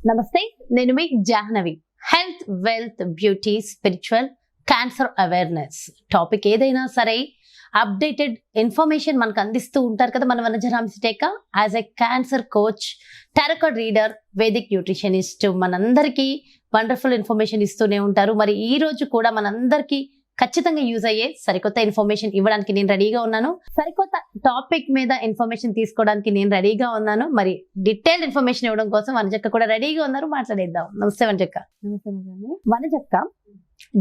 నమస్తే, నేను మీ Jahnavi. Health, wealth, beauty, spiritual, cancer awareness topic ఏదైనా సరే అప్డేటెడ్ ఇన్ఫర్మేషన్ మనకు అందిస్తూ ఉంటారు కదా మన వనజరాంశిటేక. As a cancer coach, tarot card reader, Vedic nutritionist మనందరికీ వండర్ఫుల్ ఇన్ఫర్మేషన్ ఇస్తూనే ఉంటారు. మరి ఈ రోజు కూడా మనందరికీ ఖచ్చితంగా యూజ్ అయ్యే సరికొత్త ఇన్ఫర్మేషన్ ఇవ్వడానికి నేను రెడీగా ఉన్నాను. సరికొత్త టాపిక్ మీద ఇన్ఫర్మేషన్ తీసుకోవడానికి నేను రెడీగా ఉన్నాను. మరి డీటెయిల్డ్ ఇన్ఫర్మేషన్ ఇవ్వడం కోసం వనజక్క కూడా రెడీగా ఉన్నారు. మాట్లాడేద్దాం. నమస్తే వనజక్క. వనజక్క,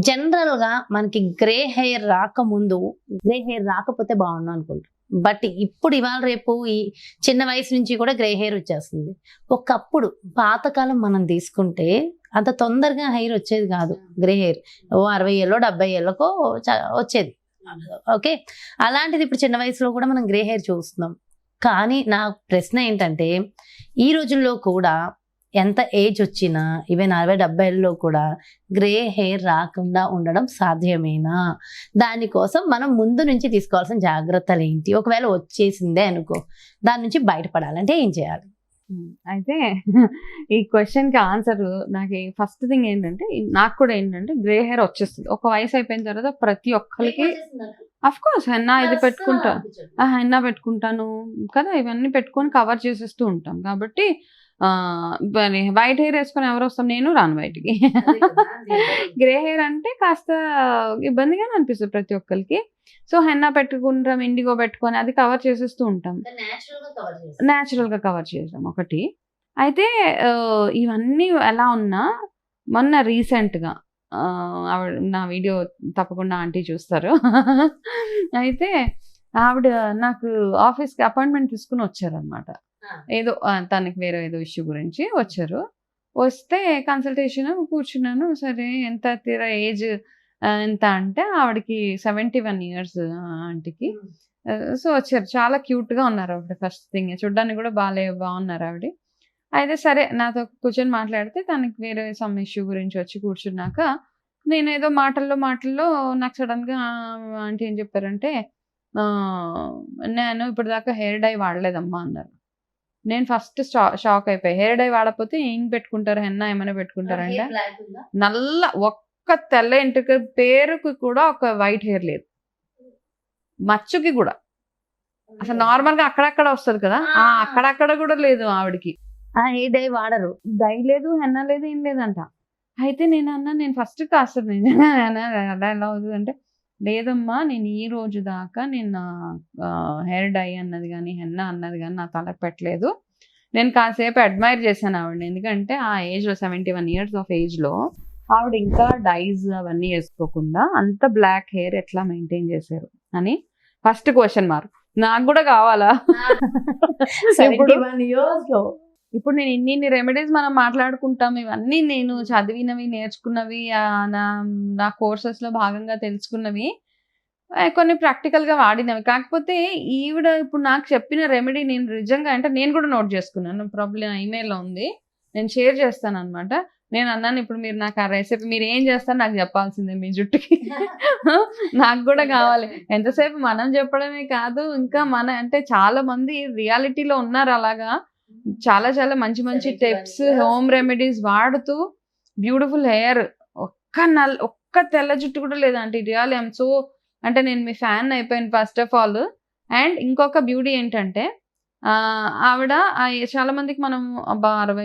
జనరల్ గా మనకి గ్రే హెయిర్ రాకముందు గ్రే హెయిర్ రాకపోతే బాగుండు అనుకుంటాం. బట్ ఇప్పుడు ఇవాళ రేపు ఈ చిన్న వయసు నుంచి కూడా గ్రే హెయిర్ వచ్చేస్తుంది. ఒకప్పుడు పాతకాలం మనం తీసుకుంటే అంత తొందరగా హెయిర్ వచ్చేది కాదు. గ్రే హెయిర్ 60 ఏళ్ళో 70 ఏళ్ళకో వచ్చేది. ఓకే, అలాంటిది ఇప్పుడు చిన్న వయసులో కూడా మనం గ్రే హెయిర్ చూస్తున్నాం. కానీ నా ప్రశ్న ఏంటంటే, ఈ రోజుల్లో కూడా ఎంత ఏజ్ వచ్చినా ఈవెన్ 60-70 ఏళ్ళలో కూడా గ్రే హెయిర్ రాకుండా ఉండడం సాధ్యమేనా? దానికోసం మనం ముందు నుంచి తీసుకోవాల్సిన జాగ్రత్తలు ఏంటి? ఒకవేళ వచ్చేసిందే అనుకో, దాని నుంచి బయటపడాలంటే ఏం చేయాలి? అయితే ఈ క్వశ్చన్కి ఆన్సర్ నాకు ఫస్ట్ థింగ్ ఏంటంటే, నాకు కూడా ఏంటంటే గ్రే హెయిర్ వచ్చేస్తుంది ఒక వయసు అయిపోయిన తర్వాత. ప్రతి ఒక్కరికి అఫ్ కోర్స్ హెన్నా ఇది హెన్నా పెట్టుకుంటాను కదా, ఇవన్నీ పెట్టుకొని కవర్ చేసేస్తూ ఉంటాం. కాబట్టి వైట్ హెయిర్ వేసుకొని ఎవరు వస్తాం? నేను రాను బయటికి. గ్రే హెయిర్ అంటే కాస్త ఇబ్బందిగానే అనిపిస్తుంది ప్రతి ఒక్కరికి. సో హెన్నా పెట్టుకుంటాం, ఇండిగో పెట్టుకొని అది కవర్ చేసేస్తూ ఉంటాం. న్యాచురల్ గా కవర్ చేసాం ఒకటి. అయితే ఇవన్నీ ఎలా ఉన్నా, మొన్న రీసెంట్ గా ఆవిడ నా వీడియో తప్పకుండా ఆంటీ చూస్తారు. అయితే ఆవిడ నాకు ఆఫీస్కి అపాయింట్మెంట్ తీసుకుని వచ్చారనమాట. ఏదో తనకి వేరే ఏదో ఇష్యూ గురించి వచ్చారు. వస్తే కన్సల్టేషన్ కూర్చున్నాను. సరే ఎంత తీరా ఏజ్ ఎంత అంటే ఆవిడకి 71 years ఆంటీకి. సో వచ్చారు, చాలా క్యూట్ గా ఉన్నారు ఆవిడ. ఫస్ట్ థింగ్ చూడ్డానికి కూడా బాగున్నారు ఆవిడ. అయితే సరే నాతో కూర్చొని మాట్లాడితే తనకి వేరే సమ్ ఇష్యూ గురించి వచ్చి కూర్చున్నాక, నేను ఏదో మాటల్లో నాకు సడన్ గా ఆంటీ ఏం చెప్పారంటే, నేను ఇప్పుడు దాకా హెయిర్ డై వాడలేదమ్మా అన్నారు. నేను ఫస్ట్ షాక్ అయిపోయి, హెయిర్ డై వాడకపోతే ఏం పెట్టుకుంటారు, హెన్నా ఏమైనా పెట్టుకుంటారంటే నల్ల ఒక్క తెల్ల ఎంట్రుక పేరుకి కూడా ఒక వైట్ హెయిర్ లేదు, మచ్చుకి కూడా. అసలు నార్మల్ గా అక్కడక్కడ వస్తుంది కదా, అక్కడక్కడ కూడా లేదు ఆవిడకి. హెయిర్ డై వాడరు, డై లేదు, హెన్నా లేదు, ఏం లేదంట. అయితే నేను ఫస్ట్ కాస్త నిజంగా అలా ఎలా అవుతుంది అంటే, లేదమ్మా నేను ఈ రోజు దాకా నేను హెయిర్ డై అన్నది కానీ హెన్నా అన్నది కానీ నా తలకు పెట్టలేదు. నేను కాసేపు అడ్మైర్ చేశాను ఆవిడని, ఎందుకంటే ఆ ఏజ్లో 71 years ఆఫ్ ఏజ్లో ఆవిడ ఇంకా డైస్ అవన్నీ వేసుకోకుండా అంత బ్లాక్ హెయిర్ ఎట్లా మెయింటైన్ చేశారు అని ఫస్ట్ క్వశ్చన్ మార్క్. నాకు కూడా కావాలా? 71 years లో ఇప్పుడు నేను ఇన్ని రెమెడీస్ మనం మాట్లాడుకుంటాం, ఇవన్నీ నేను చదివినవి, నేర్చుకున్నవి, నా కోర్సెస్లో భాగంగా తెలుసుకున్నవి, కొన్ని ప్రాక్టికల్గా వాడినవి. కాకపోతే ఈవిడ ఇప్పుడు నాకు చెప్పిన రెమెడీ నేను నిజంగా అంటే నేను కూడా నోట్ చేసుకున్నాను. ప్రాబ్లం ఈమెయిల్లో ఉంది, నేను షేర్ చేస్తాను అనమాట. నేను అన్నాను, ఇప్పుడు మీరు నాకు ఆ రెసిపీ మీరు ఏం చేస్తారు నాకు చెప్పాల్సిందే మీ జుట్టుకి. నాకు కూడా కావాలి. ఎంతసేపు మనం చెప్పడమే కాదు, ఇంకా అంటే చాలా మంది రియాలిటీలో ఉన్నారు అలాగా. చాలా చాలా మంచి టిప్స్, హోమ్ రెమెడీస్ వాడుతూ బ్యూటిఫుల్ హెయిర్. ఒక్క తెల్ల జుట్టు కూడా లేదంటే రియల్ ఐఎమ్ సో అంటే నేను మీ ఫ్యాన్ అయిపోయాను ఫస్ట్ ఆఫ్ ఆల్. అండ్ ఇంకొక బ్యూటీ ఏంటంటే, ఆవిడ చాలా మందికి మనం 50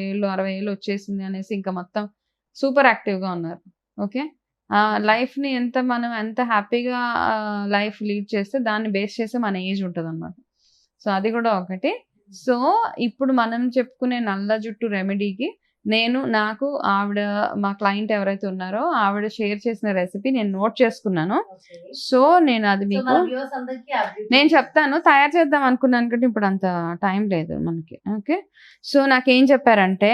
ఏళ్ళు 60 ఏళ్ళు వచ్చేసింది అనేసి ఇంకా మొత్తం సూపర్ యాక్టివ్గా ఉన్నారు. ఓకే, లైఫ్ని మనం ఎంత హ్యాపీగా లైఫ్ లీడ్ చేస్తే దాన్ని బేస్ చేస్తే మన ఏజ్ ఉంటుంది అనమాట. సో అది కూడా ఒకటి. సో ఇప్పుడు మనం చెప్పుకునే నల్ల జుట్టు రెమెడీకి నాకు ఆవిడ, మా క్లయింట్ ఎవరైతే ఉన్నారో ఆవిడ షేర్ చేసిన రెసిపీ నేను నోట్ చేసుకున్నాను. సో నేను అది మీకు నేను చెప్తాను. తయారు చేద్దాం అనుకున్నాను కానీ ఇప్పుడు అంత టైం లేదు మనకి. ఓకే, సో నాకేం చెప్పారంటే,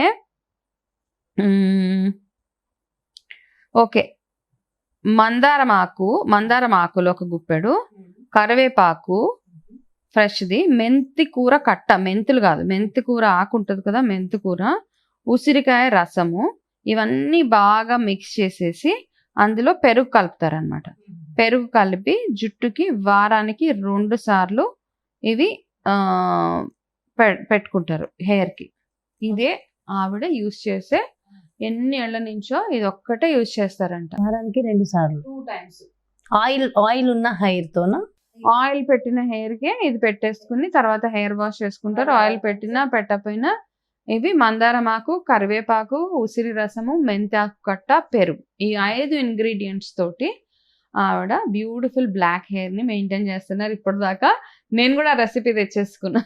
ఓకే, మందారం ఆకులు ఒక గుప్పెడు, కరివేపాకు ఫ్రెష్ది, మెంతి కూర కట్ట, మెంతులు కాదు, మెంతి కూర ఆకు ఉంటుంది కదా, మెంతి కూర, ఉసిరికాయ రసము, ఇవన్నీ బాగా మిక్స్ చేసేసి అందులో పెరుగు కలుపుతారనమాట. పెరుగు కలిపి జుట్టుకి వారానికి 2 సార్లు ఇవి పెట్టుకుంటారు హెయిర్కి. ఇదే ఆవిడ యూస్ చేసే ఎన్ని ఏళ్ల నుంచో ఇది ఒక్కటే యూస్ చేస్తారంట. వారానికి 2 సార్లు 2 times. ఆయిల్ ఉన్న హెయిర్ తోనా? ఆయిల్ పెట్టిన హెయిర్ కి ఇది పెట్టేసుకుని తర్వాత హెయిర్ వాష్ చేసుకుంటారు. ఆయిల్ పెట్టినా పెట్టకపోయినా ఇవి మందారమాకు, కరివేపాకు, ఉసిరి రసము, మెంతాకు కట్ట, పెరుగు, ఈ 5 ఇంగ్రీడియంట్స్ తోటి ఆవిడ బ్యూటిఫుల్ బ్లాక్ హెయిర్ ని మెయింటైన్ చేస్తున్నారు. ఇప్పటిదాకా నేను కూడా రెసిపీ తెచ్చేసుకున్నా.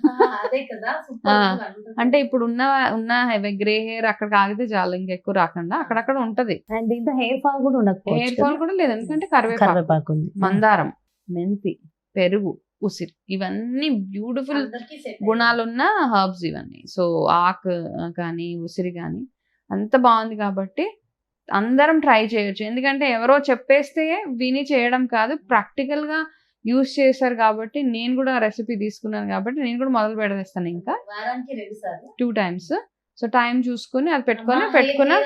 అంటే ఇప్పుడు ఉన్న గ్రే హెయిర్ అక్కడికి ఆగితే చాలు, ఇంకెక్కువ రాకుండా అక్కడక్కడ ఉంటది. అండ్ దీంతో హెయిర్ ఫాల్ కూడా ఉండకపోవచ్చు. హెయిర్ ఫాల్ కూడా లేదు, ఎందుకంటే కరివేపాకు, కరివేపాకు ఉంది, మందారం, మెంతి, పెరుగు, ఉసిరి, ఇవన్నీ బ్యూటిఫుల్ గుణాలున్న హర్బ్స్ ఇవన్నీ. సో ఆకు కానీ ఉసిరి కానీ అంత బాగుంది కాబట్టి అందరం ట్రై చేయొచ్చు. ఎందుకంటే ఎవరో చెప్పేస్తే విని చేయడం కాదు, ప్రాక్టికల్ గా యూస్ చేశారు కాబట్టి నేను కూడా రెసిపీ తీసుకున్నాను కాబట్టి నేను కూడా మొదలు పెడేస్తాను. ఇంకా 2 times. సో టైం చూసుకుని అది పెట్టుకుని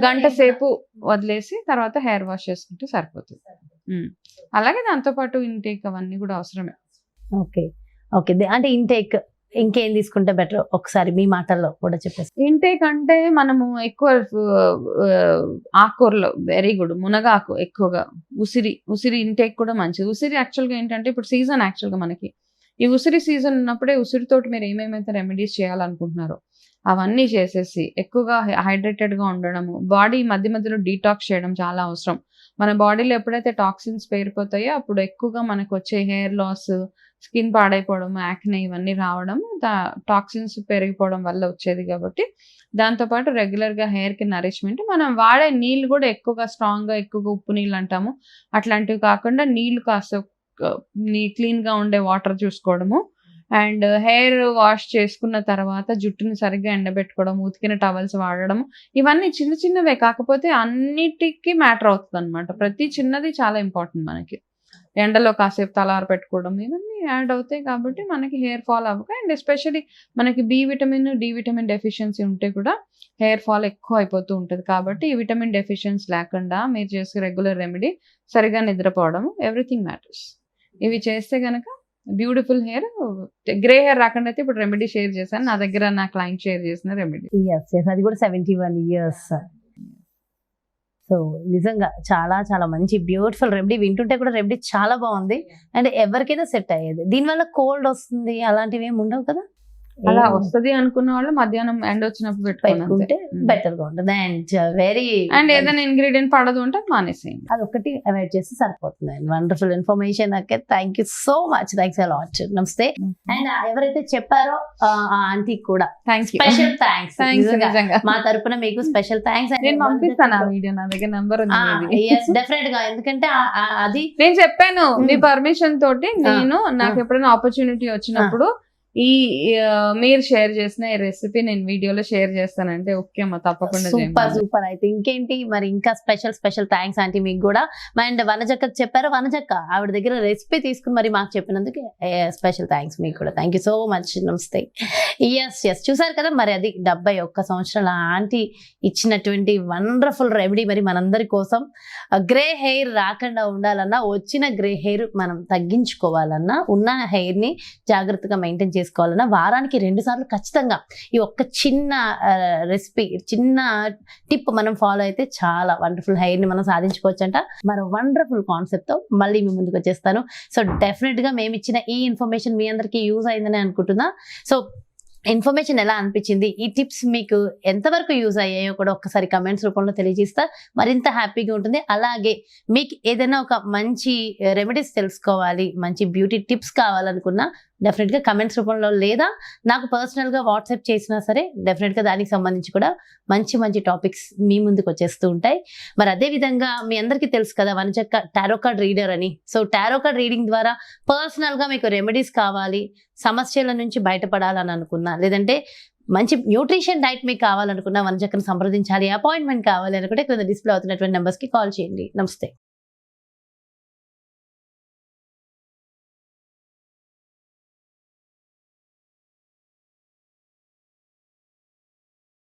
గంట సేపు వదిలేసి తర్వాత హెయిర్ వాష్ చేసుకుంటే సరిపోతుంది. అలాగే దాంతో పాటు ఇంటేక్ అవన్నీ కూడా అవసరమే. Okay okay. అంటే ఇంటేక్ ఇంకేం తీసుకుంటే బెటర్ ఒకసారి మీ మాటల్లో కూడా చెప్పేసి. ఇంటేక్ అంటే మనము ఎక్కువ ఆకుకూరలో వెరీ గుడ్, మునగాకు ఎక్కువగా, ఉసిరి ఇంటేక్ కూడా మంచిది. ఉసిరి యాక్చువల్గా ఏంటంటే ఇప్పుడు సీజన్, యాక్చువల్గా మనకి ఈ ఉసిరి సీజన్ ఉన్నప్పుడే ఉసిరితోటి మీరు ఏమేమైతే రెమెడీస్ చేయాలనుకుంటున్నారో అవన్నీ చేసేసి ఎక్కువగా హైడ్రేటెడ్గా ఉండడము, బాడీ మధ్య మధ్యలో డీటాక్స్ చేయడం చాలా అవసరం. మన బాడీలో ఎప్పుడైతే టాక్సిన్స్ పేరిపోతాయో అప్పుడు ఎక్కువగా మనకు వచ్చే హెయిర్ లాస్, స్కిన్ పాడైపోవడం, యాక్నే ఇవన్నీ రావడం టాక్సిన్స్ పెరిగిపోవడం వల్ల వచ్చేది. కాబట్టి దాంతోపాటు రెగ్యులర్గా హెయిర్కి నరిష్మెంట్, మనం వాడే నీళ్ళు కూడా ఎక్కువగా స్ట్రాంగ్గా, ఎక్కువగా ఉప్పు నీళ్ళు అంటాము అట్లాంటివి కాకుండా నీళ్ళు కాస్త క్లీన్గా ఉండే వాటర్ చూసుకోవడము. అండ్ హెయిర్ వాష్ చేసుకున్న తర్వాత జుట్టుని సరిగ్గా ఎండబెట్టుకోవడం, ఉతికిన టవల్స్ వాడడం, ఇవన్నీ చిన్న చిన్నవే కాకపోతే అన్నిటికీ మ్యాటర్ అవుతుంది అనమాట. ప్రతి చిన్నది చాలా ఇంపార్టెంట్ మనకి. ఎండలో కాసేపు తలారు పెట్టుకోవడం ఇవన్నీ యాడ్ అవుతాయి కాబట్టి మనకి హెయిర్ ఫాల్ అవ్వక, అండ్ ఎస్పెషల్లీ మనకి B vitamin, D vitamin deficiency ఉంటే కూడా హెయిర్ ఫాల్ ఎక్కువ అయిపోతూ ఉంటుంది. కాబట్టి ఈ విటమిన్ డెఫిషియన్సీ లేకుండా మీరు చేసే రెగ్యులర్ రెమెడీ, సరిగా నిద్రపోవడం, ఎవ్రీథింగ్ మ్యాటర్స్. ఇవి చేస్తే కనుక బ్యూటిఫుల్ హెయిర్, గ్రే హెయిర్ రాకుండా అయితే ఇప్పుడు రెమెడీ షేర్ చేశాను, నా దగ్గర నా క్లయింట్ షేర్ చేసిన రెమెడీ. అది కూడా 71 years. సో నిజంగా చాలా చాలా మంచి బ్యూటిఫుల్ రెమెడీ. వింటుంటే కూడా రెమెడీ చాలా బాగుంది అండ్ ఎవరికైనా సెట్ అయ్యేది. దీనివల్ల కోల్డ్ వస్తుంది అలాంటివి ఏమి ఉండవు కదా? అలా వస్తుంది అనుకున్న వాళ్ళు మధ్యాహ్నం ఎండ వచ్చినప్పుడు పెట్టుకుంటే బెటర్ గా ఉంటుంది. అండ్ వెరీ అండ్ ఏదైనా ఇంగ్రీడియంట్ పడదు అంటే మానేసేయండి, అది ఒకటి అవాయిడ్ చేస్తే సరిపోతుంది. And wonderful information. Okay, thank you so much, thanks a lot. నమస్తే. అండ్ ఎవరైతే చెప్పారో ఆ ఆంటీ కూడా స్పెషల్ థ్యాంక్స్. మా తరపున మీకు స్పెషల్ థ్యాంక్స్. నేను పంపిస్తాను ఆ వీడియో, నా దగ్గర నంబర్ ఉంది. డెఫినెట్ గా, ఎందుకంటే అది నేను చెప్పాను మీ పర్మిషన్ తోటి, నేను నాకు ఎప్పుడైనా ఆపర్చునిటీ వచ్చినప్పుడు ఈ మీరు షేర్ చేసిన ఈ రెసిపీ నేను వీడియోలో షేర్ చేస్తానంటే ఓకే అమ్మా, తప్పకుండా. సూపర్. అయితే ఇంకేంటి మరి, ఇంకా స్పెషల్ థ్యాంక్స్ ఆంటీ మీకు కూడా. అండ్ వనజక్కకి చెప్పారు, వనజక్క ఆవిడ దగ్గర రెసిపీ తీసుకుని మరి మాకు చెప్పినందుకు స్పెషల్ థ్యాంక్స్ మీకు కూడా. Thank you so much. నమస్తే. ఎస్ చూసారు కదా, మరి అది 71 సంవత్సరాల ఆంటీ ఇచ్చినటువంటి వండర్ఫుల్ రెమెడీ. మరి మనందరి కోసం గ్రే హెయిర్ రాకుండా ఉండాలన్నా, వచ్చిన గ్రే హెయిర్ మనం తగ్గించుకోవాలన్నా, ఉన్న హెయిర్ ని జాగ్రత్తగా మెయింటైన్ చేసుకోవాలన్నా వారానికి 2 సార్లు ఖచ్చితంగా ఈ ఒక్క చిన్న రెసిపీ, చిన్న టిప్ మనం ఫాలో అయితే చాలా వండర్ఫుల్ హెయిర్ ని మనం సాధించుకోవచ్చు అంట. మరో వండర్ఫుల్ కాన్సెప్ట్ తో మళ్ళీ మీ ముందుకు వచ్చేస్తాను. సో డెఫినెట్ గా మేము ఇచ్చిన ఈ ఇన్ఫర్మేషన్ మీ అందరికీ యూజ్ అయిందని అనుకుంటున్నా. సో ఇన్ఫర్మేషన్ ఎలా అనిపించింది, ఈ టిప్స్ మీకు ఎంతవరకు యూజ్ అయ్యాయో కూడా ఒక్కసారి కమెంట్స్ రూపంలో తెలియజేస్తా మరింత హ్యాపీగా ఉంటుంది. అలాగే మీకు ఏదైనా ఒక మంచి రెమెడీస్ తెలుసుకోవాలి, మంచి బ్యూటీ టిప్స్ కావాలనుకున్నా డెఫినెట్గా కమెంట్స్ రూపంలో లేదా నాకు పర్సనల్గా వాట్సాప్ చేసినా సరే డెఫినెట్గా దానికి సంబంధించి కూడా మంచి టాపిక్స్ మీ ముందుకు వచ్చేస్తూ ఉంటాయి. మరి అదేవిధంగా మీ అందరికీ తెలుసు కదా వనజక్క టారో కార్డ్ రీడర్ అని. సో టారో కార్డ్ రీడింగ్ ద్వారా పర్సనల్గా మీకు రెమెడీస్ కావాలి, సమస్యల నుంచి బయటపడాలని అనుకున్నా, లేదంటే మంచి న్యూట్రిషన్ డైట్ మీకు కావాలనుకున్నా వనజక్కను సంప్రదించాలి, అపాయింట్మెంట్ కావాలి అనుకుంటే కింద డిస్ప్లే అవుతున్నటువంటి నెంబర్స్కి కాల్ చేయండి. నమస్తే.